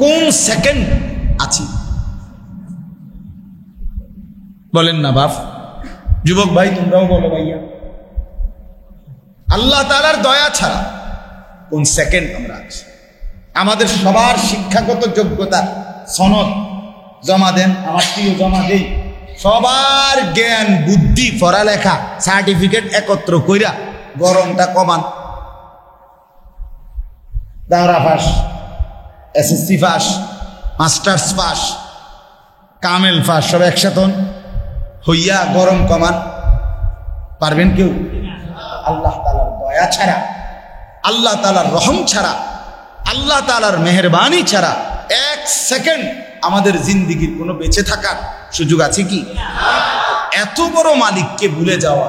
কোন সেকেন্ড আছি? বলেন না বাপ, যুবক ভাই তোমরাও বলো ভাইয়া, আল্লাহ তাআলার দয়া ছাড়া কোন সেকেন্ড আমরা আছি? আমাদের সবার শিক্ষাগত যোগ্যতা সনদ জমা দেন, আমার প্রিয় জমা দেই, সবার জ্ঞান বুদ্ধি পড়ালেখা সার্টিফিকেট একত্র কইরা গরমটা কমান। দাওরা pass, SSC pass, masters pass, কামেল পাস, সব একসাথে হইয়া গরম কমান পারবেন কেউ? আল্লাহ তাআলার দয়া ছাড়া, আল্লাহ তাআলার রহম ছাড়া, আল্লাহ তাআলার মেহেরবানি ছাড়া এক সেকেন্ড আমাদের জিন্দেগির কোনো বেঁচে থাকার সুযোগ আছে কি? এত বড় মালিককে ভুলে যাওয়া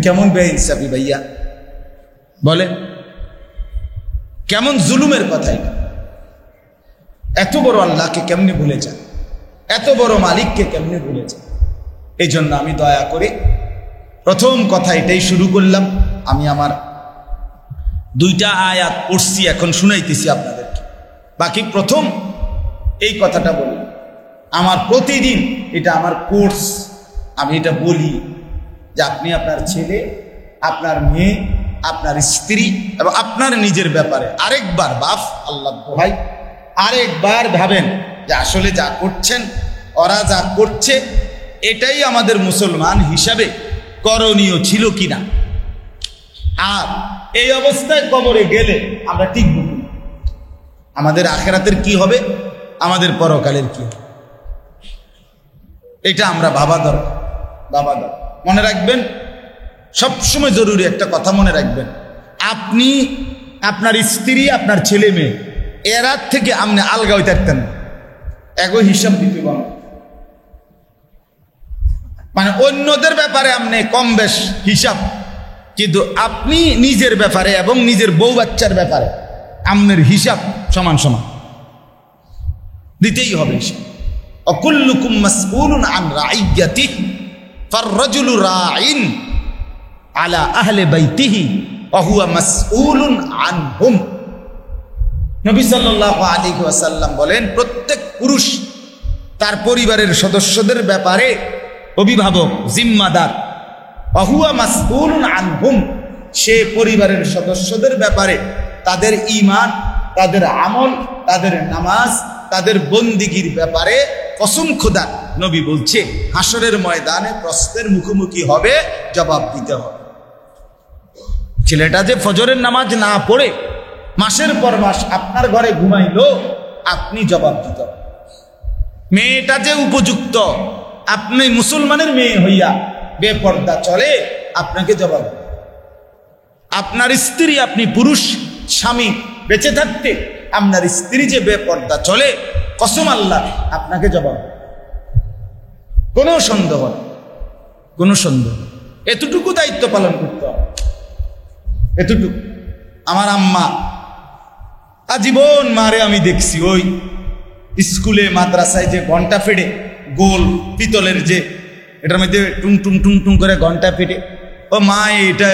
কেমন বেইনসাফি ভাইয়া, বলেন কেমন জুলুমের কথা এটা? এত বড় আল্লাহকে কেমনে ভুলে যায়, এত বড় মালিককে কেমনে ভুলে যায়? এই জন্য আমি দয়া করে প্রথম কথা এটাই শুরু করলাম। আমি আমার 2টা আয়াত পড়ছি, এখন শুনাইতেছি আপনাদেরকে। বাকি প্রথম এই কথাটা বলি, আমার প্রতিদিন এটা আমার কোর্স, আমি এটা বলি যে আপনি আপনার ছেলে, আপনার মেয়ে, আপনার স্ত্রী এবং আপনার নিজের ব্যাপারে আরেকবার বাপ আল্লাহ ভাই আরেকবার ভাবেন যে আসলে যা করছেন, ওরা যা করছে, এটাই আমাদের মুসলমান হিসাবে করণীয় ছিল কিনা। আর এই অবস্থায় কবরে গেলে আমরা টিকব কিনা, আমাদের আখিরাতের কি হবে, আমাদের পরকালের কি হবে, এটা আমরা ভাবা দরকার। মনে রাখবেন, সবসময় জরুরি একটা কথা মনে রাখবেন, আপনি, আপনার স্ত্রী, আপনার ছেলে মেয়ে, এরার থেকে আপনি আলগা হইতে পারতেন না, এগো হিসাব দিতে পারেন। মানে অন্যদের ব্যাপারে আপনি কম বেশ হিসাব, কিন্তু আপনি নিজের ব্যাপারে এবং নিজের বউ বাচ্চার ব্যাপারে আপনার হিসাব সমান সমান দিতেই হবে। অকুল্লুকুম মাসউলুন আন রাইয়াতিহি ফাররাজুলু রাইন আলা আহলি বাইতিহি ওয়া হুয়া মাসউলুন আনহুম। নবী সাল্লাল্লাহু আলাইহি ওয়াসাল্লাম বলেন, প্রত্যেক পুরুষ তার পরিবারের সদস্যদের ব্যাপারে অভিভাবক, জিম্মাদার। ওয়া হুয়া মাসউলুন আনহুম, সে পরিবারের সদস্যদের ব্যাপারে তাদের ঈমান, তাদের আমল, তাদের নামাজ, তাদের বন্দিগির ব্যাপারে কসম খোদা নবী বলছে হাসরের ময়দানে প্রশ্নের মুখোমুখি হবে, জবাব দিতে হবে। ছেলেটা যে ফজরের নামাজ না পড়ে মাসের পর মাস আপনার ঘরে ঘুমাইলো, আপনি জবাব দিতে হবে। মেয়েটা যে উপযুক্ত, আপনি মুসলমানের মেয়ে হইয়া বেপর্দা চলে, আপনাকে জবাব দিতে হবে। আপনার স্ত্রী, আপনি পুরুষ স্বামী বেঁচে থাকতে আপনার স্ত্রী যে বেপর্দা চলে, কসম আল্লাহ আপনাকে জবাব, কোনো সন্দেহ নেই, কোনো সন্দেহ। এতটুকু দায়িত্ব পালন করতে হবে, এতটুকু। আমার আম্মা আজীবন মারে আমি দেখছি, ওই স্কুলে মাদ্রাসায় যে ঘন্টা ফেটে, গোল পিতলের যে, এটার মধ্যে টুং টুং টুং টুং করে ঘন্টা ফেটে, ও মা এটা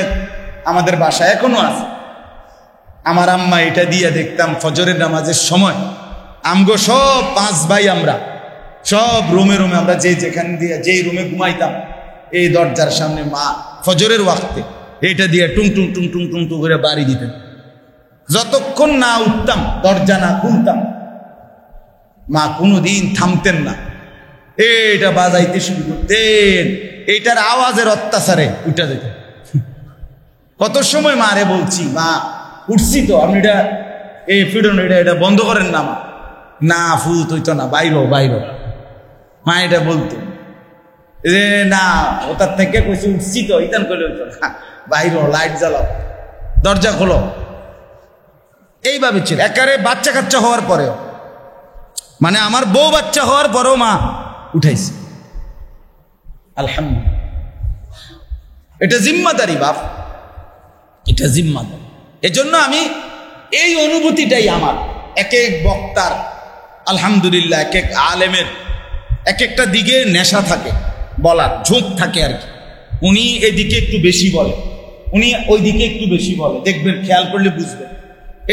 আমাদের বাসায় এখনো আছে। আমার আম্মা এটা দিয়ে দেখতাম ফজরের নামাজের সময়, আমগো সব 5 ভাই আমরা সব রুমে রুমে, আমরা যেখানে দিয়ে যেই রুমে ঘুমাইতাম, এই দরজার সামনে মা ফজরের ওয়াক্তে এটা দিয়ে টুং টুং টুং টুং টুং টুং করে বাড়ি দিতেন। যতক্ষণ না উঠতাম, দরজা না খুলতাম, মা কোনোদিন থামতেন না, এটা বাজাইতে শুরু করতেন। এইটার আওয়াজের অত্যাচারে উঠা যেত। কত সময় মারে বলছি, মা উঠছি তো, আপনি এটা এই ফিডন এটা বন্ধ করেন না। মা না ফুত হইতো না, বাইরো বাইরো। মা এটা বলতো যে না, ওটার থেকে কইছি উঠছি তো, ইতান করলে হইতো না, বাইরো, লাইট জ্বালাও, দরজা খোলো। এইভাবে ছিল একেবারে বাচ্চা কাচ্চা হওয়ার পরেও, মানে আমার বউ বাচ্চা হওয়ার পরেও মা উঠাইছে। আলহামদুলিল্লাহ, এটা জিম্মাদারি বাপ, এটা জিম্মাদারি। এজন্য আমি এই অনুভূতিটাই আমার, এক এক বক্তার আলহামদুলিল্লাহ, এক এক আলেমের এক একটা দিকে নেশা থাকে, বলার ঝোঁক থাকে আর কি। উনি এদিকে একটু বেশি বলে, উনি ওই দিকে একটু বেশি বলে, দেখবেন খেয়াল করলে বুঝবেন।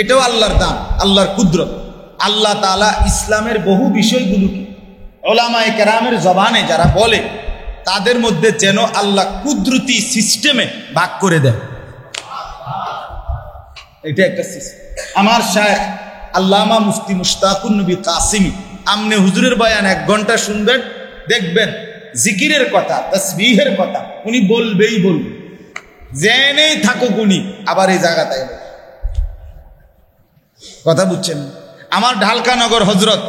এটাও আল্লাহর দান, আল্লাহর কুদরত। আল্লাহ তাআলা ইসলামের বহু বিষয়গুলোকে উলামায়ে কেরামের জবানে যারা বলে তাদের মধ্যে যেন আল্লাহ কুদরতি সিস্টেমে ভাগ করে দেয়। এটা একটা সিস্টেম। আমার শায়েখ আল্লামা মুফতি মুশতাকুন নবী কাসিমি, আমনে হুজুরের বয়ান 1 ঘন্টা শুনবেন, দেখবেন জিকিরের কথা, তাসবিহের কথা উনি বলবেই বলবে, জেনেই থাকুক উনি আবার এই জায়গাটায়। কথা বুঝছেন? আমার ঢালকানগর হজরত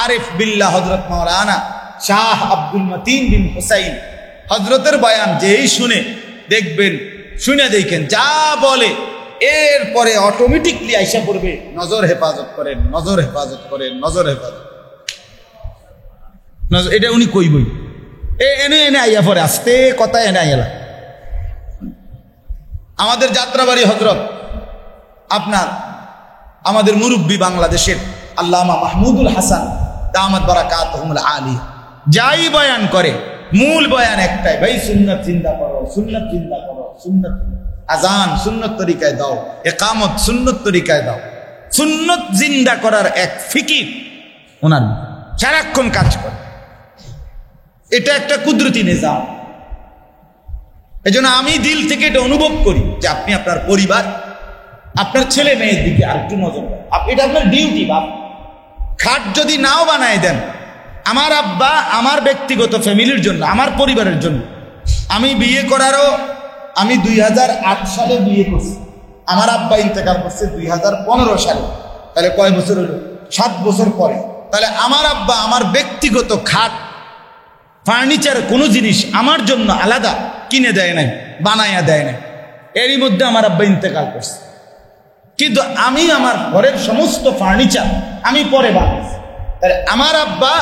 আরিফ বিল্লাহ হজরত মাওলানা শাহ আব্দুল মতিন বিন হুসাইন হজরতের বয়ান যেই শুনে দেখবেন, শুনে দেখেন যা বলে এরপরে অটোমেটিকলি আইসা পড়বে নজর হেফাজত করেন, নজর হেফাজত করেন, নজর হেফাজত। এটা উনি কইবই, এনে এনে আইয়া পরে আস্তে কথা এনে আইলা। আমাদের যাত্রাবাড়ি হজরত আপনার আমাদের মুরব্বী বাংলাদেশের আল্লামা মাহমুদুল হাসান দামাত বারাকাতুহুল আলিয়া যাই বয়ান করে মূল বয়ান একটাই, ভাই সুন্নাত জিন্দা করো, সুন্নাত জিন্দা করো, সুন্নাত আজান সুন্নত তরিকায় দাও, ইকামত সুন্নত তরিকায় দাও। সুন্নত জিন্দা করার এক ফিকির ওনার সারাক্ষণ কাজ করে। এটা একটা কুদরতি নিজাম। এজন্য আমি দিল থেকে এটা অনুভব করি যে আপনি আপনার পরিবার, আপনার ছেলে মেয়ের দিকে আর একটু নজর দেন। এটা আপনার ডিউটি। বাপ খাট যদি নাও বানায় দেন, আমার আব্বা আমার ব্যক্তিগত ফ্যামিলির জন্য, আমার পরিবারের জন্য, আমি বিয়ে করারও আমি 2008 সালে বিয়ে করছি, আমার আব্বা ইন্তেকাল করছে 2015 সালে। তাহলে কয় বছর হলো? 7 বছর পরে। তাহলে আমার আব্বা আমার ব্যক্তিগত খাট ফার্নিচার কোনো জিনিস আমার জন্য আলাদা কিনে দেয় নাই, বানাইয়া দেয় নাই। এরই মধ্যে আমার আব্বা ইন্তেকাল করছে, কিন্তু আমি আমার ঘরের সমস্ত ফার্নিচার আমি পরে বানাইছি। তাহলে আমার আব্বা,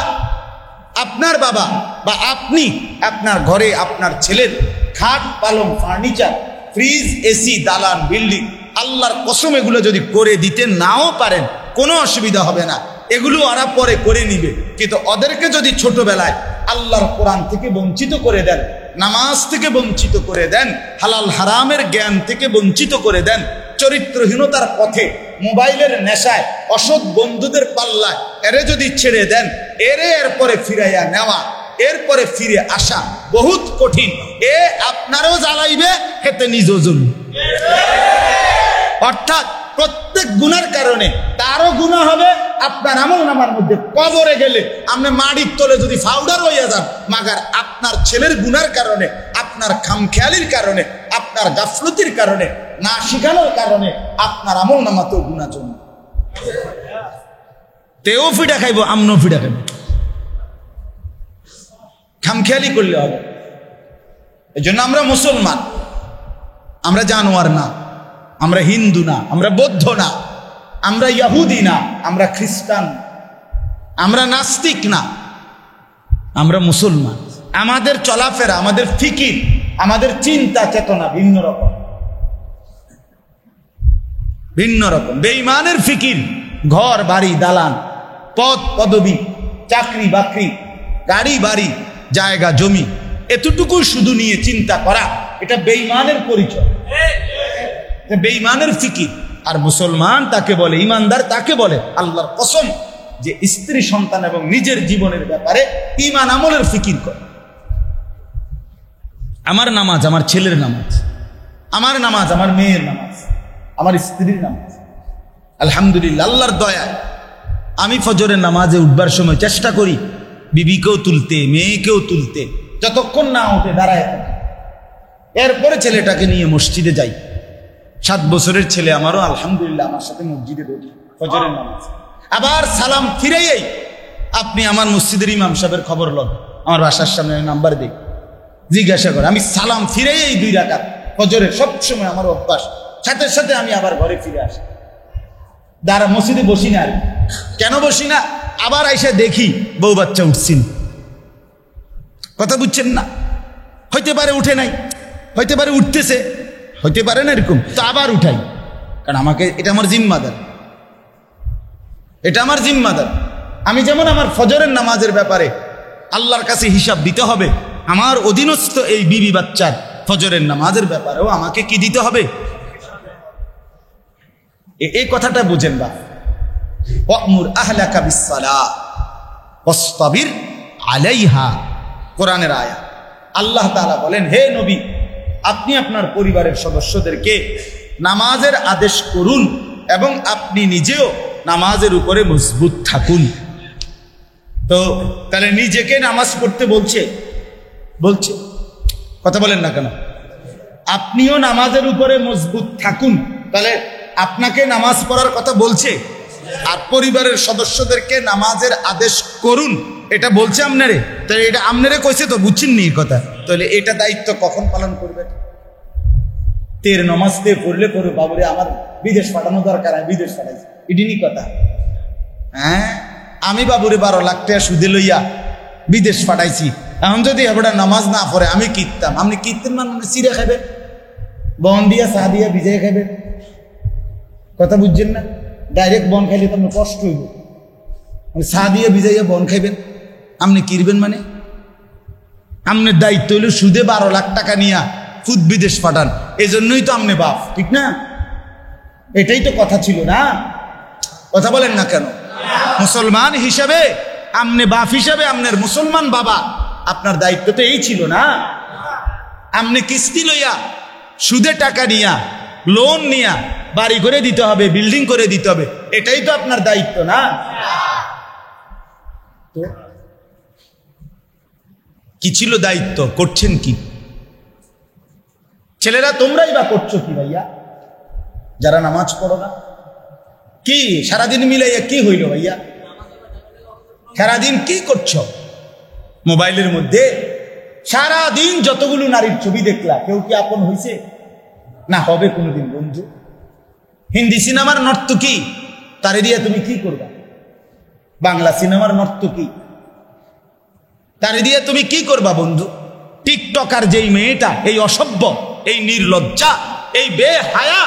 আপনার বাবা বা আপনি আপনার ঘরে আপনার ছেলের খাট পালং ফার্নিচার, ফ্রিজ, এসি, দালান, বিল্ডিং, আল্লাহর কসম এগুলো যদি করে দিতে নাও পারেন কোনো অসুবিধা হবে না, এগুলো ওরা পরে করে নিবে। কিন্তু ওদেরকে যদি ছোটবেলায় আল্লাহর কোরআন থেকে বঞ্চিত করে দেন, নামাজ থেকে বঞ্চিত করে দেন, হালাল হারামের জ্ঞান থেকে বঞ্চিত করে দেন, চরিত্রহীনতার পথে, মোবাইলের নেশায়, অসৎ বন্ধুদের পাল্লায় এরে যদি ছেড়ে দেন, এরপরে ফিরাইয়া নেওয়া, এরপরে ফিরে আসা বহুত কঠিন। আপনারও জ্বালাইবে, হেতে নিজও জ্বলবে। অর্থাৎ প্রত্যেক গুনার কারণে তারও গুনাহ হবে, আপনার আমল নামার মধ্যে। কবরে গেলে আপনি মাটির তলে যদি পাউডার হইয়া যান, মাগার আপনার ছেলের গুনার কারণে, আপনার খামখেয়ালির কারণে, আপনার গাফলতির কারণে, না শিখানোর কারণে আপনার আমল নামাতেও গুনাহ জমবে। তেও ফিটা খাইব, আমনও ফিটা খাইব। খামখেয়ালি করলে হবে। এই জন্য আমরা মুসলমান, আমরা জানোয়ার না, আমরা হিন্দু না, আমরা বৌদ্ধ না, আমরা ইহুদি না, আমরা খ্রিস্টান, আমরা নাস্তিক না, আমরা মুসলমান। আমাদের চলাফেরা, আমাদের ফিকির, আমাদের চিন্তা চেতনা ভিন্ন রকম, ভিন্ন রকম। বেঈমানের ফিকির ঘর বাড়ি দালান, পদ পদবি, চাকরি বাকরি, গাড়ি বাড়ি, জায়গা জমি, এতটুকু শুধু নিয়ে চিন্তা করা, এটা বেঈমানের পরিচয়, বেঈমানের ফিকির। আর মুসলমান তাকে বলে, ইমানদার তাকে বলে, আল্লাহর কসম, যে স্ত্রী সন্তান এবং নিজের জীবনের ব্যাপারে ঈমান আমলের ফিকির করে। আমার নামাজ আমার ছেলের নামাজ, আমার নামাজ আমার মেয়ের নামাজ, আমার স্ত্রীর নামাজ। আলহামদুলিল্লাহ, আল্লাহর দয়ায় আমি ফজরের নামাজে উঠবার সময় চেষ্টা করি বিবিকেও তুলতে, মেয়েকেও তুলতে, যতক্ষণ না উঠে দাঁড়ায় থাকে। এরপরে ছেলেটাকে নিয়ে মসজিদে যাই। 7 বছরের ছেলে আমারও আলহামদুলিল্লাহ আমার সাথে মসজিদে ঢুকি ফজরের নামাজ। আবার সালাম ফিরেই আপনি আমার মসজিদের ইমাম সাহেবের খবর লন, আমার বাসার সামনে নাম্বার দিই, জিজ্ঞাসা করে। আমি সালাম ফিরেই 2 রাকাত ফজরের সবসময় আমার অভ্যাস, সাথে সাথে আমি আবার ঘরে ফিরে আসি। দাঁড়া মসজিদে বসি না। আর কেন বসি না? আবার আইসা দেখি বউ বাচ্চা উঠছি না। কথা বুঝছেন না? হইতে পারে উঠে নাই, হইতে পারে উঠতেছে, হইতে পারে না এরকম, তো আবার উঠাই। কারণ আমাকে, এটা আমার জিম্মাদার, এটা আমার জিম্মাদার। আমি যেমন আমার ফজরের নামাজের ব্যাপারে আল্লাহর কাছে হিসাব দিতে হবে, আমার অধীনস্থ এই বিবি বাচ্চার ফজরের নামাজের ব্যাপারেও আমাকে কি দিতে হবে? এই কথাটা বুঝেন বা ওয়া'মুর আহলাকা বিস-সালাহ ওয়াসতাবির আলাইহা, কোরআনের আয়াত। আল্লাহ তাআলা বলেন, হে নবী, আপনি আপনার পরিবারের সদস্যদেরকে নামাজের আদেশ করুন এবং আপনি নিজেও নামাজের উপরে মজবুত থাকুন। তো তাহলে নিজেকে নামাজ পড়তে বলছে কথা বলেন না কেন? আপনিও নামাজের উপরে মজবুত থাকুন, তাহলে আপনাকে নামাজ পড়ার কথা বলছে, আর পরিবারের সদস্যদেরকে নামাজের আদেশ করুন এটা বলছে আপনারে। তাহলে এটা আপনারে কইছে তো, বুঝছেন নি কথা? তাহলে এটা দায়িত্ব কখন পালন করবেন? তের নামাজ দিয়ে পড়লে পড়ে বাবুরে আমার বিদেশ পাঠানো দরকার, আমি বিদেশ পাঠাইছি, এটিনি কথা। হ্যাঁ, আমি বাবুরে 12 লাখ টাকা সুদে লইয়া বিদেশ পাঠাইছি, এখন যদি এবার নামাজ না পড়ে আমি কিনতাম। আপনি কিনতেন মানে চিড়ে খাবেন, বন দিয়া চা দিয়া ভিজাই খাবেন, কথা বুঝছেন না? ডাইরেক্ট বন খাইলে তো আপনার কষ্ট হইব, চা দিয়ে ভিজাইয়া বন খাইবেন, আপনি কিনবেন মানে? আপনার দায়িত্ব হইল সুদে 12 লাখ টাকা নিয়া খুদ বিদেশ পাঠান, এই জন্যই তো আপনি বাপ, ঠিক না? এটাই তো কথা ছিল না? কথা বলেন না কেন? মুসলমান হিসাবে আপনি বাপ হিসাবে, আপনার মুসলমান বাবা, আপনার দায়িত্ব তো এই ছিল না? আপনি কিস্তি লইয়া সুদে টাকা নিয়া লোন নিয়া বাড়ি করে দিতে হবে, বিল্ডিং করে দিতে হবে, এটাই তো আপনার দায়িত্ব না? তো কি ছিল দায়িত্ব? করছেন কি? ছেলেরা তোমরাই বা করছো কি ভাইয়া, যারা নামাজ পড়ো না? কি সারাদিন মিলাইয়া কি হইল ভাইয়া? সারাদিন কি করছো? মোবাইলের মধ্যে সারাদিন যতগুলো নারীর ছবি দেখলা, কেউ কি আপন হইছে? না হবে কোনোদিন বন্ধু। হিন্দি সিনেমার নর্তকী, তারে দিয়ে তুমি কি করবা? বাংলা সিনেমার নর্তকী, তারে দিয়ে তুমি কি করবা বন্ধু? টিকটকার যেই মেয়েটা, এই অসভ্য, এই নির্লজ্জা, এই বেহায়া,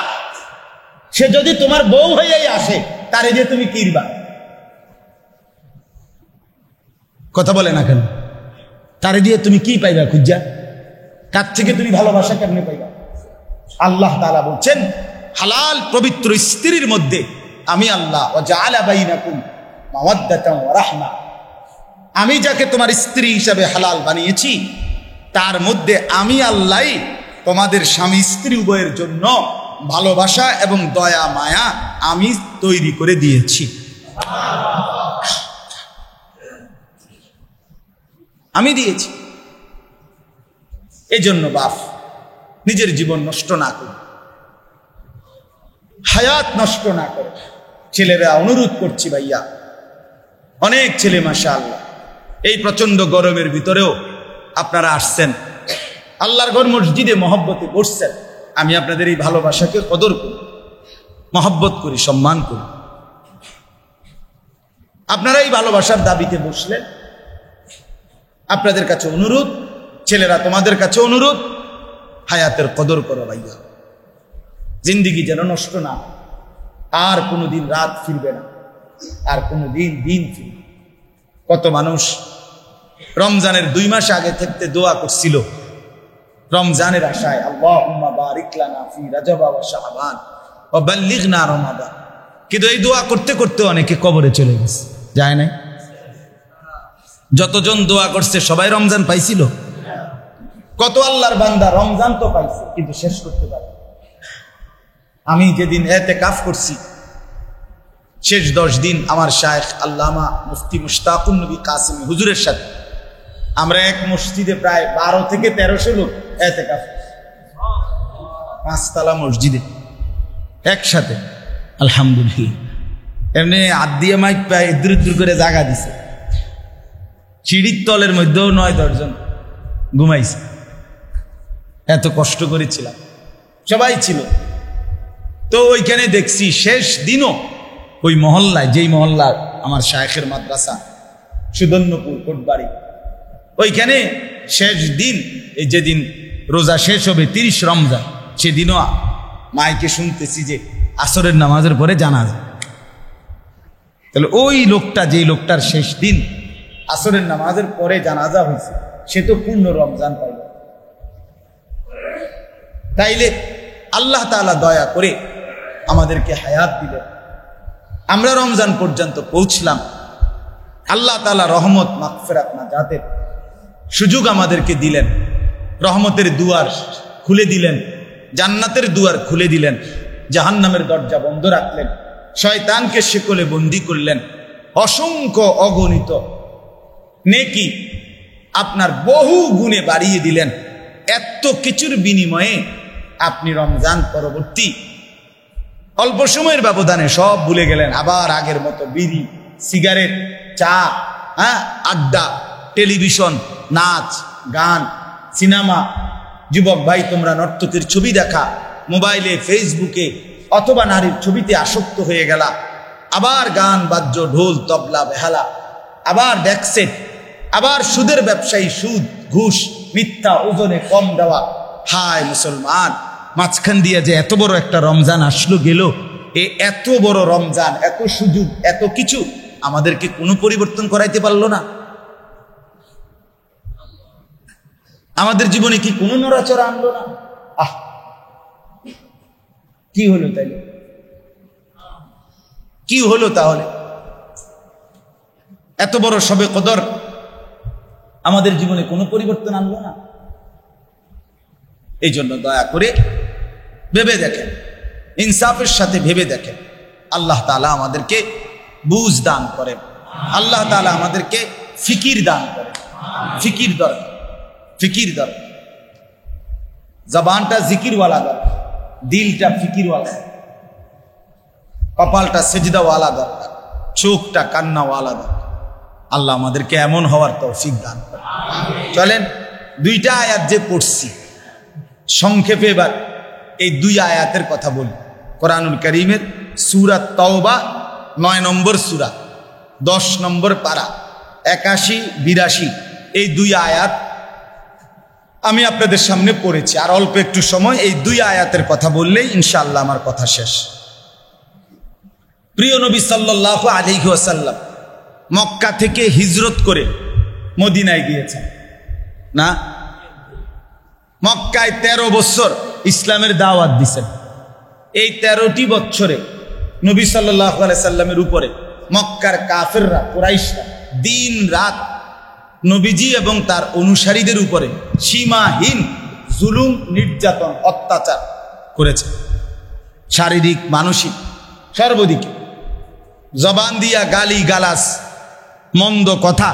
সে যদি তোমার বউ হয়েই আসে, তারে দিয়ে তুমি কিরবা? কথা বলে না কেন? তারে দিয়ে তুমি কি পাইবা খুঁজা? কার থেকে তুমি ভালোবাসা কেমনে পাইবা? আল্লাহ তাআলা বলছেন, হালাল পবিত্র স্ত্রীর মধ্যে আমি আল্লাহ ওয়া জাআলা বাইনাকুম মাওয়াদ্দাতান ওয়া রাহমা, আমি যাকে তোমার স্ত্রী হিসাবে হালাল বানিয়েছি, তার মধ্যে আমি আল্লাহই তোমাদের স্বামী স্ত্রী উভয়ের জন্য ভালোবাসা এবং দয়া মায়া আমি তৈরি করে দিয়েছি। আমি দিয়েছি। এজন্য বাপ নিজের জীবন নষ্ট না করে, হায়াত নষ্ট না করে, ছেলেরা অনুরোধ করছি ভাইয়া, অনেক ছেলে মাশাআল্লাহ এই প্রচন্ড গরমের ভিতরেও আপনারা আসছেন, আল্লাহর ঘর মসজিদে মহব্বতে বসছেন। আমি আপনাদের এই ভালোবাসাকে কদর করি, মহব্বত করি, সম্মান করি। আপনারা এই ভালোবাসার দাবিতে বসলেন। আপনাদের কাছে অনুরোধ, ছেলেরা তোমাদের কাছে অনুরোধ, হায়াতের কদর করো ভাইয়া, জিন্দিগি যেন নষ্ট না, আর কোনোদিন রাত ফিরবে না, আর কোনোদিন দিন ফিরবে। কত মানুষ রমজানের 2 মাস আগে থেকে দোয়া করছিল রমজানের আশায়, আল্লাহুম্মা বারিক লানা ফি রাজব ওয়া শাবান ওয়া বাল্লিগনা রমাদান, কিন্তু এই দোয়া করতে করতে অনেকে কবরে চলে গেছে, যায় নাই? যতজন দোয়া করছে সবাই রমজান পাইছিল? কত আল্লাহর বান্দা রমজান তো পাইছে কিন্তু শেষ করতে পারে। আমি যেদিন ইতিকাফ করছি, শেষ 10 দিন আমার শায়েখ আল্লামা মুফতি মুশতাকুন নবী কাসেমি হুজুরের সাথে আমরা এক মসজিদে প্রায় 12 থেকে 1300 লোক ইতিকাফ, 5 তলা মসজিদে একসাথে। আলহামদুলিল্লাহ, এমনি হাত দিয়ে মাইক পায় দূর দূর করে জায়গা দিছে, সিঁড়ির তলের মধ্যেও 9-10 জন ঘুমাইছে। এত কষ্ট করেছিলাম, সবাই ছিল। তো ওইখানে দেখছি শেষ দিনও ওই মহল্লায়, যেই মহল্লা আমার শায়েখের মাদ্রাসা সুদন্যপুর কোটবাড়ি, ওইখানে শেষ দিন, এই যেদিন রোজা শেষ হবে 30 রমজান, সেদিনও মাইকে শুনতেছি যে আসরের নামাজের পরে জানাজা। তাহলে ওই লোকটা, যেই লোকটার শেষ দিন আসরের নামাজের পরে জানাজা হয়েছে, সে তো পূর্ণ রমজান পাইল। তাইলে আল্লাহ তাআলা দয়া করে আমাদেরকে হায়াত দিলেন, আমরা রমজান পর্যন্ত পৌঁছলাম। আল্লাহ তাআলা রহমত, মাগফিরাত, নাজাতের সুযোগ আমাদেরকে দিলেন, রহমতের দুয়ার খুলে দিলেন, জান্নাতের দুয়ার খুলে দিলেন, জাহান্নামের দরজা বন্ধ রাখলেন, শয়তানকে শিকলে বন্দী করলেন, অসংখ্য অগণিত নেকি আপনার বহু গুণে বাড়িয়ে দিলেন। এত কিছুর বিনিময়ে আপনি রমজান পরবর্তী অল্প সময়ের ব্যবধানে সব ভুলে গেলেন, আবার আগের মতো বিড়ি, সিগারেট, চা, আড্ডা, টেলিভিশন, নাচ, গান, সিনেমা। যুবক ভাই, তোমরা নর্তকীর ছবি দেখা, মোবাইলে, ফেসবুকে অথবা নারীর ছবিতে আসক্ত হয়ে গেলা, আবার গান বাদ্য, ঢোল, তবলা, বেহালা, আবার ডেকসেট, আবার সুদের ব্যবসায়ী, সুদ, ঘুষ, মিথ্যা, ওজনে কম দেওয়া। হায় মুসলমান, মাঝখান দিয়ে যে এত বড় একটা রমজান আসলো গেল, এত বড় রমজান, এত সুযোগ, এত কিছু আমাদেরকে কোনো পরিবর্তন করাইতে পারলো না? আমাদের জীবনে কি কোনো নড়াচড়া আনলো না? কি হলো তাইলে? কি হলো তাহলে? এত বড় শবে কদর আমাদের জীবনে কোনো পরিবর্তন আনলো না। এই জন্য দয়া করে ভেবে দেখেন, ইনসাফের সাথে ভেবে দেখেন। আল্লাহ তাআলা আমাদেরকে বুঝ দান করেন, আল্লাহ তাআলা আমাদেরকে ফিকির দান করেন। ফিকির দরকার, ফিকির দরকার। জবানটা জিকিরওয়ালা দরকার, দিলটা ফিকিরওয়ালা, কপালটা সেজদাওয়ালা দরকার, চোখটা কান্নাওয়ালা দরকার। আল্লাহ আমাদেরকে এমন হওয়ার তৌফিক দান করেন। চলেন, দুইটা আয়াত যে পড়ছি, সংক্ষেপে এবার এই দুই আয়াতের কথা বলি। কোরআনুল কারীমের সূরা তাওবা 9 নম্বর সূরা, 10 নম্বর পারা, 81-82 এই দুই আয়াত আমি আপনাদের সামনে পড়েছি। আর অল্প একটু সময় এই দুই আয়াতের কথা বললেই ইনশাআল্লাহ আমার কথা শেষ। প্রিয় নবী সাল্লাল্লাহু আলাইহি ওয়াসাল্লাম মক্কা থেকে হিজরত করে মদিনায় গিয়েছেন না? মক্কায় 13 বছর ইসলামের দাওয়াত দিয়েছেন। এই 13টি বছরে নবী সাল্লাল্লাহু আলাইহি সাল্লামের উপরে মক্কার কাফেররা, কুরাইশরা দিন রাত নবীজি এবং তার অনুসারীদের উপরে সীমাহীন জুলুম, নির্যাতন, অত্যাচার করেছে। শারীরিক, মানসিক, সর্বদিকে জবান দিয়া গালি গালাস, মন্দ কথা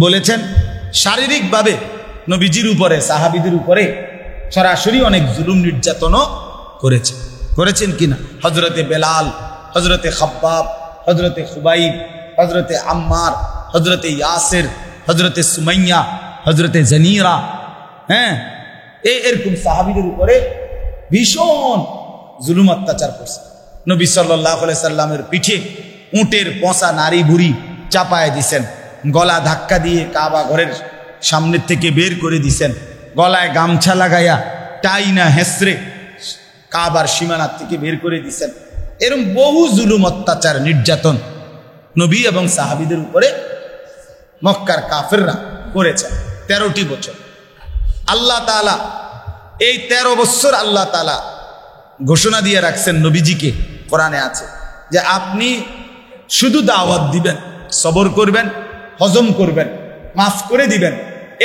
বলেছেন। শারীরিকভাবে নবীজির উপরে, সাহাবীদের উপরে সরাসরি অনেক জুলুম নির্যাতনও করেছেন কিনা? হজরতে বেলাল, হজরতে খাব্বাব, হজরতে খুবাইব, হজরতে আম্মার, হজরতে ইয়াসের, হজরতে সুমাইয়া, হজরতে জানিরা, এরকম সাহাবীদের উপরে ভীষণ জুলুম অত্যাচার করছে। নবী সাল্লাল্লাহু আলাইহি সাল্লামের পিঠে উটের পচা নারী বুড়ি চাপায় দিছেন, গলা ধাক্কা দিয়ে কাবা ঘরের সামনের থেকে বের করে দিছেন, গলায় গামছা লাগাইয়া টাইনা হেসরে কাবার সীমানার থেকে বের করে দিছেন। এরকম বহু জুলুম, অত্যাচার, নির্যাতন নবী এবং সাহাবীদের উপরে মক্কার কাফেররা করেছেন 13টি বছর। আল্লাহ তাআলা এই 13 বছর আল্লাহ তাআলা ঘোষণা দিয়ে রাখছেন নবীজিকে, কোরআনে আছে যে আপনি শুধু দাওয়াত দিবেন, সবর করবেন, হজম করবেন, মাফ করে দিবেন,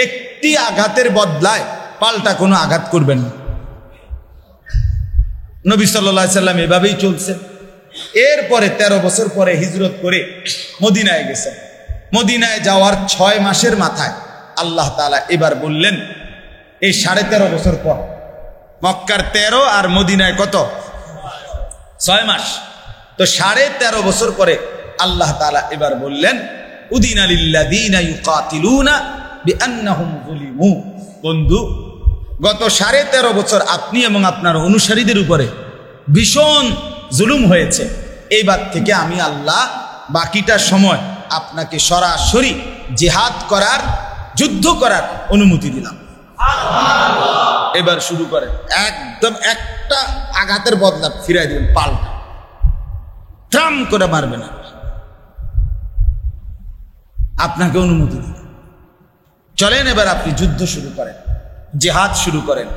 একটি আঘাতের বদলায় পাল্টা কোনো আঘাত করবেন না। নবী সাল্লাল্লাহু আলাইহি সাল্লাম এভাবেই চলছেন। এরপরে 13 বছর পরে হিজরত করে মদিনায় গেছেন। মদিনায় যাওয়ার 6 মাসের মাথায় আল্লাহ তাআলা এবার বললেন, এই 13.5 বছর পর, মক্কার 13 আর মদিনায় কত? 6 মাস। তো 13.5 বছর পরে আল্লাহ তাআলা এবার বললেন, উদিনা লিল্লাযীনা ইউকাতিলুনা বিআন্নাহুম যুলিমু। বন্ধু, গত 13.5 বছর আপনি এবং আপনার অনুসারীদের উপরে ভীষণ জুলুম হয়েছে। এইবার থেকে আমি আল্লাহ বাকিটা সময় আপনাকে সরাসরি জিহাদ করার, যুদ্ধ করার অনুমতি দিলাম। এবার শুরু করেন, একদম একটা আঘাতের বদলা ফিরাই দিবেন, পাল্টা ট্রাম করে মারবে না, আপনাকে অনুমতি দিলাম। চলেন এবার আপনি যুদ্ধ শুরু করেন, জিহাদ শুরু করেন,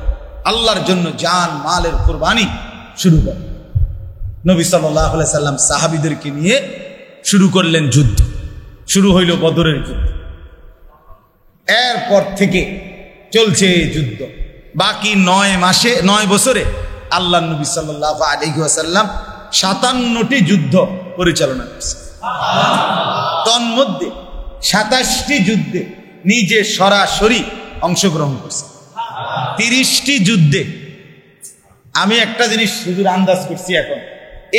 আল্লাহর জন্য জান মালের কুরবানি শুরু করেন। নবী সাল্লাল্লাহু আলাইহি সাল্লাম সাহাবীদেরকে নিয়ে শুরু করলেন যুদ্ধ। শুরু হইল বদরের যুদ্ধ। এরপর থেকে চলছে এই যুদ্ধ। বাকি 9 বছরে আল্লাহ নবী সাল্লাল্লাহু আলাইহি ওয়াসাল্লাম 57টি যুদ্ধ পরিচালনা করছেন। তন্মধ্যে 27টি যুদ্ধে নিজে সরাসরি অংশগ্রহণ করছেন। 30টি যুদ্ধে। আমি একটা জিনিস শুধু আন্দাজ করছি, এখন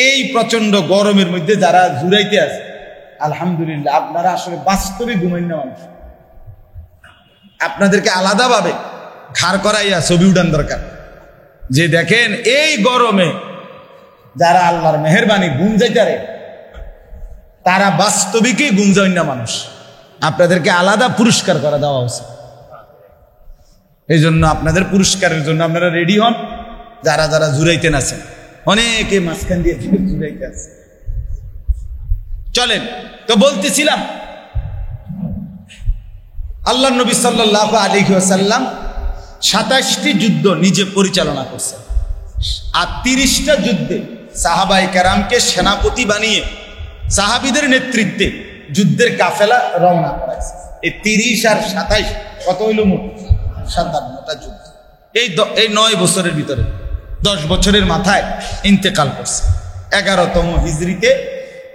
এই প্রচন্ড গরমের মধ্যে যারা জুড়াইতে আছে, আলহামদুলিল্লাহ আপনারা আসলে বাস্তবে ঘুমাইন মানুষ। আপনাদেরকে আলাদাভাবে ঘাড় করাইয়া ছবি উঠান দরকার, যে দেখেন এই গরমে যারা আল্লাহর মেহেরবানি ঘুম যাইতারে তারা বাস্তবিকই ঘুম যায় না মানুষ। আপনাদেরকে আলাদা পুরস্কার করা দেওয়া উচিত। এই জন্য আপনাদের পুরস্কারের জন্য আপনারা রেডি হন। যারা যারা জুড়াইতেন আছেন, অনেকে মাঝখান দিয়ে জুড়াইতে আছে। চলেন, তো বলতেছিলাম আল্লাহ নবী সাল্লাল্লাহু আলাইহি ওয়াসাল্লাম 27টি যুদ্ধ নিজে পরিচালনা করছেন, আর 30টা যুদ্ধে সাহাবায়ে কেরামকে সেনাপতি বানিয়ে সাহাবীদের নেতৃত্বে যুদ্ধের কাফেলা রওনা করাইছে। এই 30 আর 27 কত হইল? মোট 57টা যুদ্ধ। এই 9 বছরের ভিতরে 10 বছরের মাথায় ইন্তেকাল করছে। 11তম হিজরিতে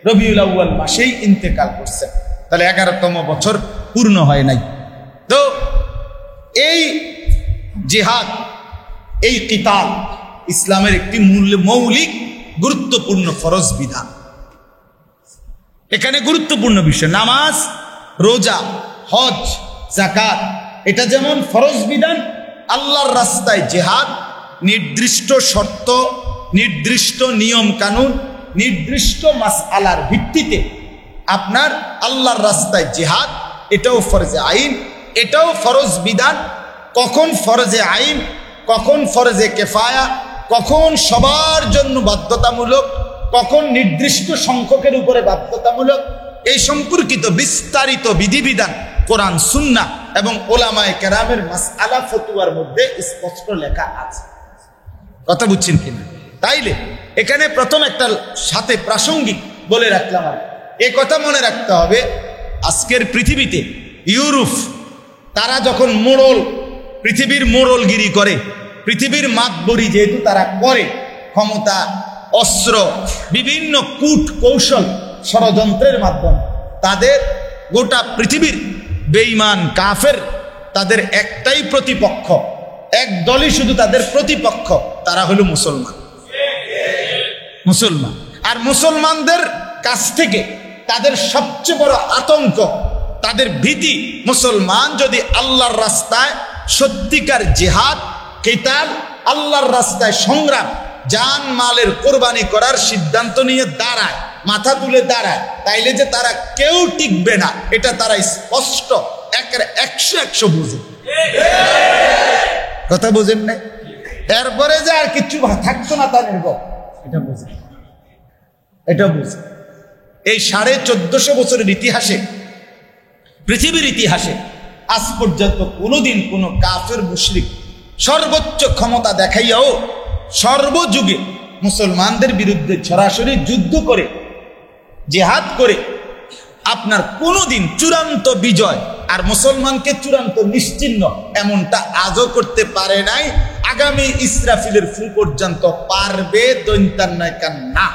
রবিউল আউয়াল মাসেই ইন্তেকাল করছে। তাহলে 11তম বছর পূর্ণ হয় নাই। তো এই জিহাদ, এই কিতাল ইসলামের একটি মৌলিক গুরুত্বপূর্ণ ফরজ বিধান। এখানে গুরুত্বপূর্ণ বিষয় নামাজ, রোজা, হজ, যাকাত, এটা যেমন ফরজ বিধান, আল্লাহর রাস্তায় জিহাদ নির্দিষ্ট শর্ত, নির্দিষ্ট নিয়ম কানুন, নির্দিষ্ট মাসআলার ভিত্তিতে আপনার আল্লাহর রাস্তায় জিহাদ, এটাও ফরজে আইন, এটাও ফরজ বিধান। কখন ফরজে আইন, কখন ফরজে কেফায়া, কখন সবার জন্য বাধ্যতামূলক, কখন নির্দিষ্ট সংখ্যকের উপরে বাধ্যতামূলক, এই সম্পর্কিত বিস্তারিত বিধিবিধান কোরআন, সুন্নাহ এবং ওলামায়ে কেরামের মাসআলা ফতোয়ার মধ্যে স্পষ্ট লেখা আছে। কথা বুঝছেন কিনা? তাইলে এখানে প্রথম একটা সাথে প্রাসঙ্গিক বলে রাখলাম। আর এই কথা মনে রাখতে হবে, আজকের পৃথিবীতে ইউরোপ তারা যখন পৃথিবীর মোড়লগিরি করে, পৃথিবীর মাতবরি যেহেতু তারা করে, ক্ষমতা, অস্ত্র, বিভিন্ন কূট কৌশল, ষড়যন্ত্রের মাধ্যমে তাদের গোটা পৃথিবীর বেঈমান কাফের তাদের একটাই প্রতিপক্ষ, এক দলই শুধু তাদের প্রতিপক্ষ, তারা হলো মুসলমান। আর মুসলমানদের কাছ থেকে তাদের সবচেয়ে বড় আতঙ্ক, তাদের ভীতি, মুসলমান যদি আল্লাহর রাস্তায় সত্যিকার জিহাদ, কিতাল, আল্লাহর রাস্তায় সংগ্রাম, জান মালের কোরবানি করার সিদ্ধান্ত নিয়ে দাঁড়ায়, মাথা তুলে দাঁড়ায়, তাইলে যে তারা কেউ টিকবে না, এটা তারা স্পষ্ট 100 বুঝে। কথা বোঝেন না? এরপরে যে আর কিছু থাকতো না তা নির্ভর, এটা বুঝে। এই 1450 বছরের ইতিহাসে, পৃথিবীর ইতিহাসে আজ পর্যন্ত কোনোদিন কোনো কাফের মুশরিক সর্বোচ্চ ক্ষমতা দেখাইয়াও সর্বযুগে মুসলমানদের বিরুদ্ধে সরাসরি যুদ্ধ করে, জিহাদ করে আপনার কোনোদিন চূড়ান্ত বিজয় আর মুসলমানকে চূড়ান্ত নিশ্চিহ্ন এমনটা আজও করতে পারে নাই। আগামী ইসরাফিলের ফুল পর্যন্ত পারবে দৈন্তার নয় কান্না,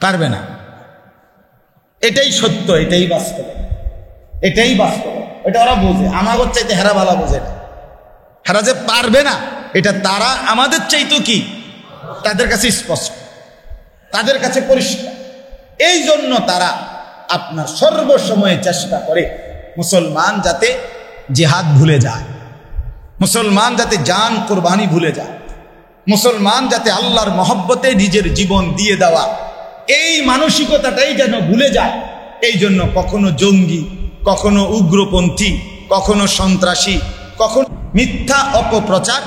পারবে না। এটাই সত্য, এটাই বাস্তব, এটাই বাস্তব। এটা ওরা বোঝে, আমাদের চাইতে হেরা ভালো বোঝে না। হেরা যে পারবে না, এটা তারা আমাদের চাইতো কি, তাদের কাছে স্পষ্ট, তাদের কাছে পরিষ্কার। এই জন্য তারা আপনার সর্বসময়ে চেষ্টা করে মুসলমান যাতে জিহাদ ভুলে যায়, মুসলমান যাতে জান কোরবানি ভুলে যায়, মুসলমান যাতে আল্লাহর মহব্বতে নিজের জীবন দিয়ে দেওয়া, এই মানসিকতাটাই যেন ভুলে যায়। এই জন্য কখনো জঙ্গি, কখনো উগ্রপন্থী, কখনো সন্ত্রাসী, কখনো মিথ্যা অপপ্রচার,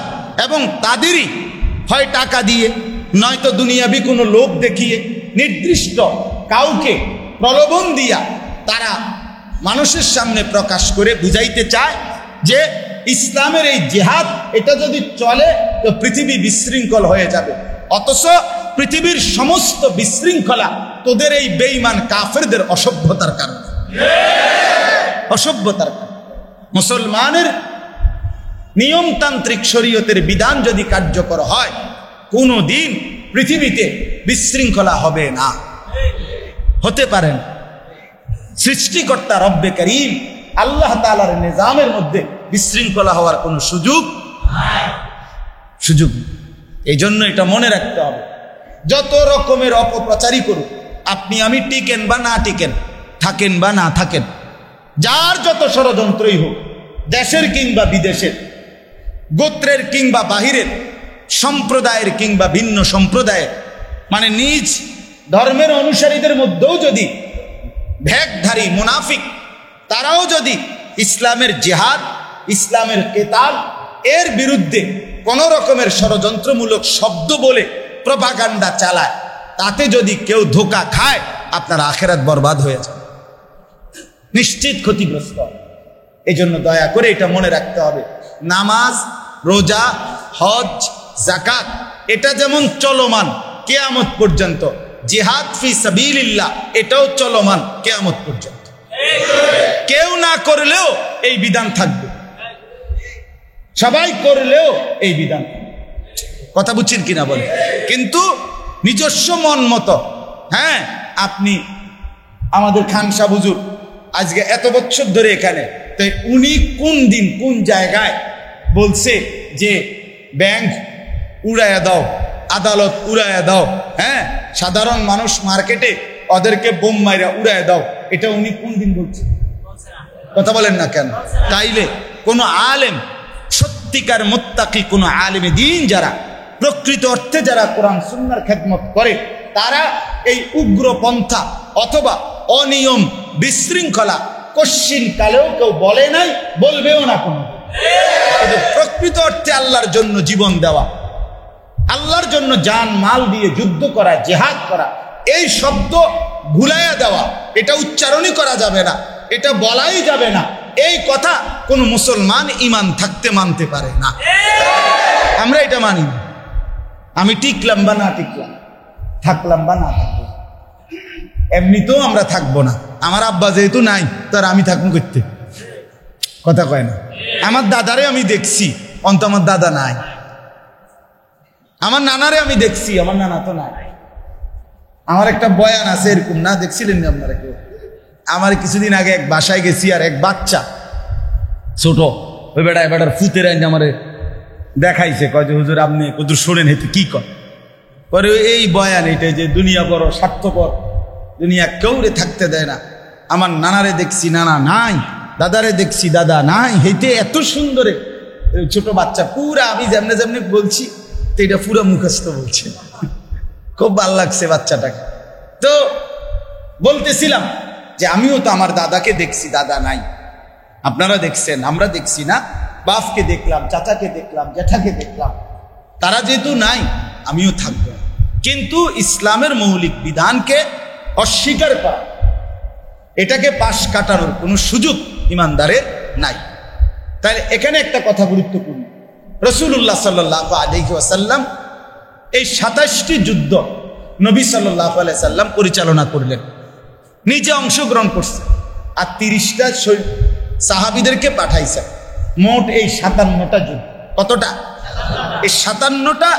এবং তাদেরই হয় টাকা দিয়ে নয়তো দুনিয়াবি কোনো লোক দেখিয়ে নির্দিষ্ট কাউকে প্রলোভন দিয়া তারা মানুষের সামনে প্রকাশ করে বুঝাইতে চায় যে ইসলামের এই জিহাদ এটা যদি চলে তো পৃথিবী বিশৃঙ্খল হয়ে যাবে। অথচ পৃথিবীর সমস্ত বিশৃঙ্খলা তোদের এই বেঈমান কাফেরদের অসভ্যতার কারণে, অসভ্যতার কারণে। মুসলমানের নিয়মতান্ত্রিক শরীয়তের বিধান যদি কার্যকর হয়, কোনো দিন পৃথিবীতে বিশৃঙ্খলা হবে না, হতে পারেন। সৃষ্টিকর্তা রব্বে করিম আল্লাহ তাআলার নিজামের মধ্যে বিশৃঙ্খলা হওয়ার কোনো সুযোগ এই জন্য এটা মনে রাখতে হবে। যত রকমের অপপ্রচারই করুক, আপনি আমি টিকেন বা না টিকেন, থাকেন বা না থাকেন, যার যত ষড়যন্ত্রই হোক, দেশের কিংবা বিদেশের, গোত্রের কিংবা বাহিরের, সম্প্রদায়ের কিংবা ভিন্ন সম্প্রদায়ের, মানে নিজ ধর্মের অনুসারীদের মধ্যেও যদি ভেকধারী মুনাফিক তারাও যদি ইসলামের জিহাদ, ইসলামের কেতাল এর বিরুদ্ধে কোন রকমের ষড়যন্ত্রমূলক শব্দ বলে প্রপাগান্ডা চালায়, তাতে যদি কেউ ধোঁকা খায়, আপনার আখিরাত বরবাদ হয়ে যায়, নিশ্চিত ক্ষতিগ্রস্ত। এই জন্য দয়া করে এটা মনে রাখতে হবে, নামাজ, রোজা, হজ, যাকাত এটা যেমন চলমান কিয়ামত পর্যন্ত, জিহাদ ফি সাবিলিল্লাহ এটাও চলমান কিয়ামত পর্যন্ত। কেউ না করলেও এই বিধান থাকবে, সবাই করলেও এই বিধান থাকবে। কথা বুঝছেন কিনা বলে? কিন্তু নিজস্ব মন মতো, হ্যাঁ, আপনি আমাদের খান সাহেব হুজুর আজকে এত বছর ধরে এখানে, তাই উনি কোন দিন কোন জায়গায় বলছে যে ব্যাংক উড়াইয়া দাও, আদালত উড়াইয়া দাও, হ্যাঁ, সাধারণ মানুষ মার্কেটে ওদেরকে বোম মাইরা উড়াইয়া দাও, এটা উনি কোন দিন বলছে? কথা বলেন না কেন? তাইলে কোন আলেম, সত্যিকার মুত্তাকি কোন আলেমে দিন যারা প্রকৃত অর্থে যারা কোরআন সুন্নাহর খেদমত করে, তারা এই উগ্রপন্থা অথবা অনিয়ম বিশৃঙ্খলা কশ্চিন কালেও কেউ বলে নাই, বলবেও না। কোন প্রকৃত অর্থে আল্লাহর জন্য জীবন দেওয়া, আল্লাহর জন্য জান মাল দিয়ে যুদ্ধ করা, জিহাদ করা, এই শব্দ ভুলাইয়া দেওয়া, এটা উচ্চারণই করা যাবে না, এটা বলাই যাবে না, এই কথা কোন মুসলমান ঈমান থাকতে মানতে পারে না। আমরা এটা মানি না। আমি টিকলাম বা না টিকলাম, থাকলাম বা না থাকলাম, এমনিতেও আমরা থাকবো না। আমার আব্বা যেহেতু নাই, তার আমি থাকবো করতে, কথা কয় না। আমার দাদারে আমি দেখছি, অন্ত আমার দাদা নাই। আমার নানারে আমি দেখছি, আমার নানা তো নাই। আমার একটা বয়ান আছে এরকম, না দেখছিলেন না আপনারা কেউ? আমার কিছুদিন আগে এক বাসায় গেছি, আর এক বাচ্চা ছোট, ওই বেটার ফুতের আইন আমারে দেখাইছে, কয় যে হুজুর আপনি হুজুর শোনেন, হেতু কি করে এই বয়ান, এটা যে দুনিয়া বড় স্বার্থপর, দুনিয়া কেউরে থাকতে দেয় না। আমার নানারে দেখছি, নানা নাই, দাদারে দেখছি, দাদা নাই। হেঁটে এত সুন্দর ছোট বাচ্চা, পুরা আমি যেমনে যেমনি বলছি তো এটা পুরো মুখস্থ বলছে। খুব ভালো লাগছে বাচ্চাটাকে। তো বলতেছিলাম যে আমিও তো আমার দাদাকে দেখছি, দাদা নাই। আপনারা দেখছেন, আমরা দেখছি না? বাপকে দেখলাম, চাচাকে দেখলাম, জ্যাঠাকে দেখলাম, তারা যেহেতু নাই, আমিও থাকবো। কিন্তু ইসলামের মৌলিক বিধানকে অস্বীকার করা, এটাকে পাশ কাটানোর কোনো সুযোগ ইমানদারের নাই। তাই এখানে একটা কথা গুরুত্বপূর্ণ, রাসূলুল্লাহ সাল্লাল্লাহু আলাইহি ওয়াসাল্লাম এই 27টি যুদ্ধ নবী সাল্লাল্লাহু আলাইহি সাল্লাম পরিচালনা করলেন, নিজে অংশগ্রহণ করছেন, আর 30টা সাহাবীদেরকে পাঠাইছেন। মোট এই 57টা যুদ্ধ। কতটা? এই 57টা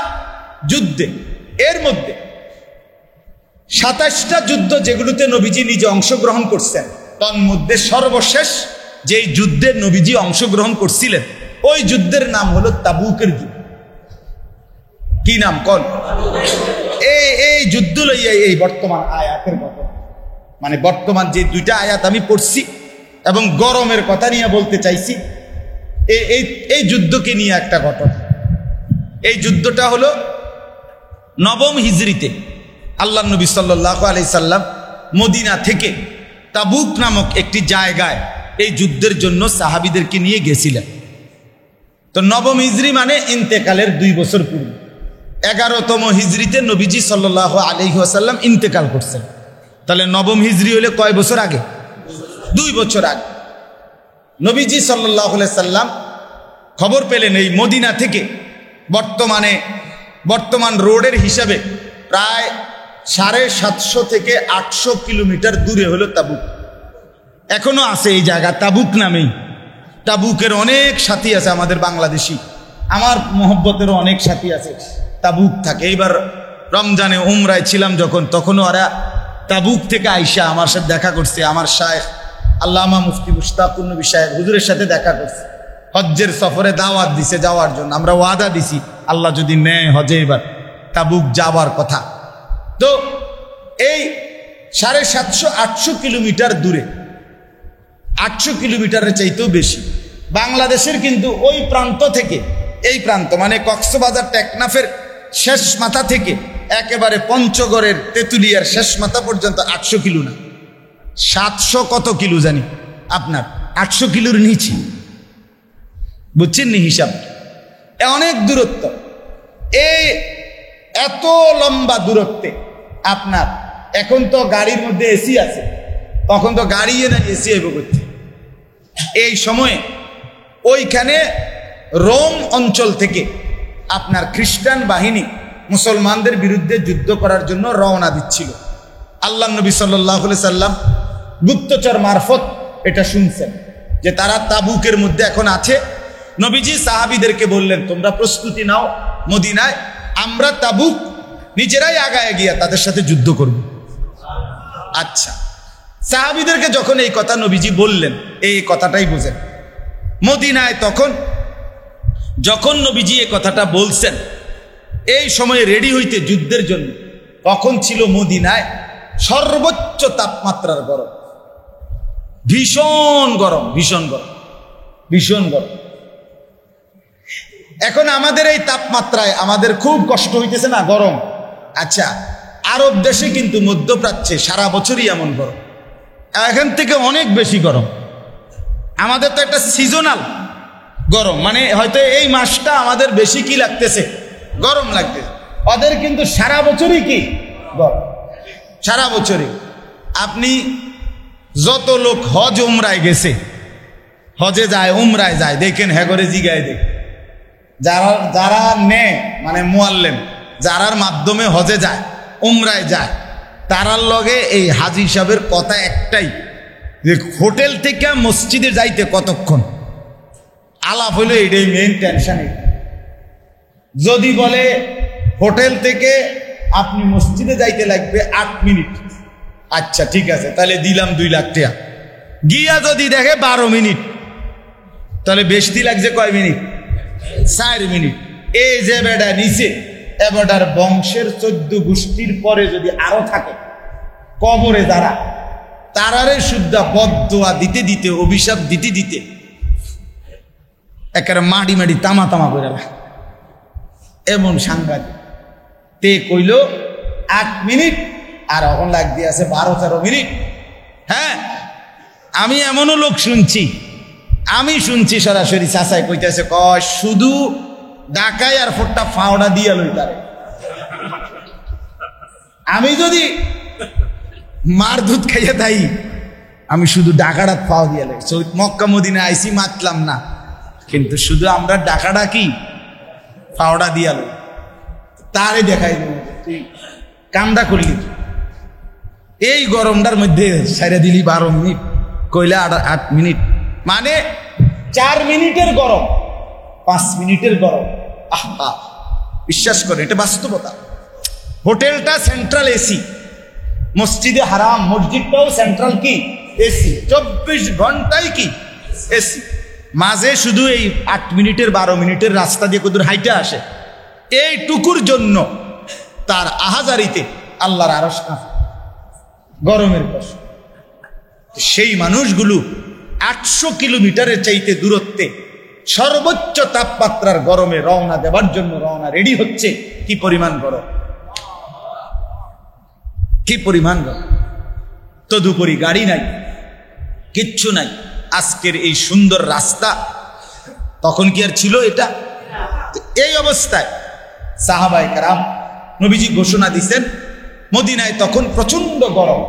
যুদ্ধে এর মধ্যে 27টা যুদ্ধ যেগুলোতে নবীজি নিজে অংশগ্রহণ করছেন, তার মধ্যে সর্বশেষ যেই যুদ্ধে নবীজি অংশগ্রহণ করছিলেন, ওই যুদ্ধের নাম হলো তাবুকের যুদ্ধ। কি নাম? কোন? এই যুদ্ধ লইয়া এই বর্তমান আয়াতের কথা, মানে বর্তমান যে দুইটা আয়াত আমি পড়ছি এবং গরমের কথা নিয়ে বলতে চাইছি, এই যুদ্ধকে নিয়ে একটা ঘটনা। এই যুদ্ধটা হলো 9ম হিজরিতে আল্লাহ নবী সাল্লাল্লাহু আলাইহি সাল্লাম মদিনা থেকে তাবুক নামক একটি জায়গায় এই যুদ্ধের জন্য সাহাবীদেরকে নিয়ে গেছিলেন। তো 9ম হিজরি মানে ইন্তেকালের 2 বছর পূর্বে। 11তম হিজরিতে নবীজি সাল্লাল্লাহু আলাইহি ওয়াসাল্লাম ইন্তেকাল করছেন। তাহলে 9ম হিজরি হলে কয় বছর আগে? 2 বছর আগে। নবীজি সাল্লাল্লাহু আলাইহি সাল্লাম খবর পেলেন এই মদিনা থেকে বর্তমান রোডের হিসাবে প্রায় 750 থেকে 800 কিলোমিটার দূরে হলো তাবুক। এখনো আছে এই জায়গা তাবুক নামেই। তাবুকের অনেক সাথী আছে আমাদের বাংলাদেশি, আমার মহব্বতেরও অনেক সাথী আছে তাবুক থাকে। এইবার রমজানে উমরায় ছিলাম যখন, তখনও ওরা তাবুক থেকে আইসা আমার সাথে দেখা করছে। আমার শায়েখ আল্লামা মুফতি মুশতাকুর নবী সাহেব হুজুরের সাথে দেখা করছে, হজ্জের সফরে দাওয়াত দিছে যাওয়ার জন্য। আমরা ওয়াদা দিছি আল্লাহ যদি নেয় হজে এবার তাবুক যাওয়ার কথা। তো এই 750-800 কিলোমিটার দূরে, 800 কিলোমিটারের চাইতেও বেশি বাংলাদেশের, কিন্তু ওই প্রান্ত থেকে এই প্রান্ত মানে কক্সবাজার টেকনাফের শেষ মাথা থেকে একেবারে পঞ্চগড়ের তেঁতুলিয়ার শেষ মাথা পর্যন্ত 800 কিলো না, 700 কত কিলো জানি আপনার, 800 কিলোর নিচে, বুঝছেন নি হিসাব? অনেক দূরত্ব। এই এত লম্বা দূরত্বে আপনার, এখন তো গাড়ির মধ্যে এসি আছে, তখন তো গাড়ি না এসি এব করতে। এই সময়ে ওইখানে রোম অঞ্চল থেকে আপনার খ্রিস্টান বাহিনী মুসলমানদের বিরুদ্ধে যুদ্ধ করার জন্য রওনা দিচ্ছিল। আল্লাহ নবী সাল্লাল্লাহু আলাইহি সাল্লাম গুপ্তচর মারফত এটা শুনছেন যে তারা তাবুকের মধ্যে এখন আছে। নবীজি সাহাবীদেরকে বললেন, তোমরা প্রস্তুতি নাও, মদিনায় আমরা তাবুক নিজেরাই আগায় গিয়া তাদের সাথে যুদ্ধ করব। আচ্ছা, সাহাবীদেরকে যখন এই কথা নবীজি বললেন, এই কথাটাই বুঝেন, মদিনায় যখন নবীজি এই কথাটা বলছেন, এই সময়ে রেডি হইতে যুদ্ধের জন্য, তখন ছিল মদিনায় সর্বোচ্চ তাপমাত্রার গরম, ভীষণ গরম, ভীষণ গরম, ভীষণ গরম। এখন আমাদের এই তাপমাত্রায় আমাদের খুব কষ্ট হইতেছে না, গরম। আচ্ছা, আরব দেশে কিন্তু মধ্যপ্রাচ্যে সারা বছরই এমন গরম, এখান থেকে অনেক বেশি গরম। আমাদের তো একটা সিজনাল গরম, মানে হয়তো এই মাসটা আমাদের বেশি কি লাগতেছে, গরম লাগতেছে। ওদের কিন্তু সারা বছরই কি গরম, সারা বছরই। আপনি যত লোক হজ উমরায় গেছে, হজে যায়, উমরায় যায়, দেখেন হ্যাঁ করে জিগায় দেখ, যারা নেয় মানে মুআল্লিম, যারার মাধ্যমে হজে যায়, উমরায় যায়, তারার লগে এই হাজী সাহেবের কথা একটাই যে হোটেল থেকে মসজিদে যাইতে কতক্ষণ আলাপ হইলো, এটাই মেইন টেনশন। যদি বলে হোটেল থেকে আপনি মসজিদে যাইতে লাগবে 8 মিনিট, আচ্ছা ঠিক আছে, তাহলে দিলাম 2 লাখ টাকা। গিয়া যদি দেখে 12 মিনিট, তাহলে বেশি লাগছে কয় মিনিট, 4 মিনিট। এই যে বেটা নিচে, এবারটার বংশের 14 গোষ্ঠীর পরে যদি আরো থাকে কবরে যারা, তারারে শুদ্ধা বদদোয়া দিতে দিতে, অভিশাপ দিতে দিতে একেবারে মাটি তামা করে এমন সাংঘাতিক। তে কইল 8 মিনিট, আর এখন লাগতে আছে 12-13 মিনিট। হ্যাঁ, আমি এমনও লোক শুনছি, সরাসরি চাচাই কইতেছে, কয় শুধু ডাকাই আর ফোরটা ফাওড়া দিয়া লই তারে। আমি যদি মার দুধ খাইয়া তাই, আমি শুধু ডাকাটা ফাও দিয়া লাই। মক্কা মদিনা আইসি মাতলাম না, কিন্তু শুধু আমরা ডাকাটা কি ফাওড়া দিয়া লই, তারে দেখাই দেব তুই কামটা করলি। এই গরমটার মধ্যে সাইরা দিলি 12 মিনিট, কইলা 8 মিনিট, মানে 4 মিনিটের গরম, 5 মিনিটের গরম। আহা, বিশ্বাস করে এটা বাস্তবতা। হোটেলটা সেন্ট্রাল এসি, মসজিদে হারাম মসজিদটাও সেন্ট্রাল কি এসি, 24 ঘন্টায় কি এসি। মাঝে শুধু এই 8 মিনিটের 12 মিনিটের রাস্তা দিয়ে কত হাইটা আসে, এইটুকুর জন্য তার আহাজারিতে আল্লাহর আরশ কাঁপে, গরমের কষ্ট। সেই মানুষগুলো 800 কিলোমিটারের চাইতে দূরত্বে সর্বোচ্চ তাপমাত্রার গরমে রওনা দেবার জন্য রওনা রেডি হচ্ছে। কি পরিমাণ গরম, কি পরিমাণ গরম। তদুপরি গাড়ি নাই, কিচ্ছু নাই। আজকের এই সুন্দর রাস্তা তখন কি আর ছিল এটা? এই অবস্থায় সাহাবায়ে কেরাম, নবীজি ঘোষণা দিয়েছেন, মদিনায় তখন প্রচন্ড গরম।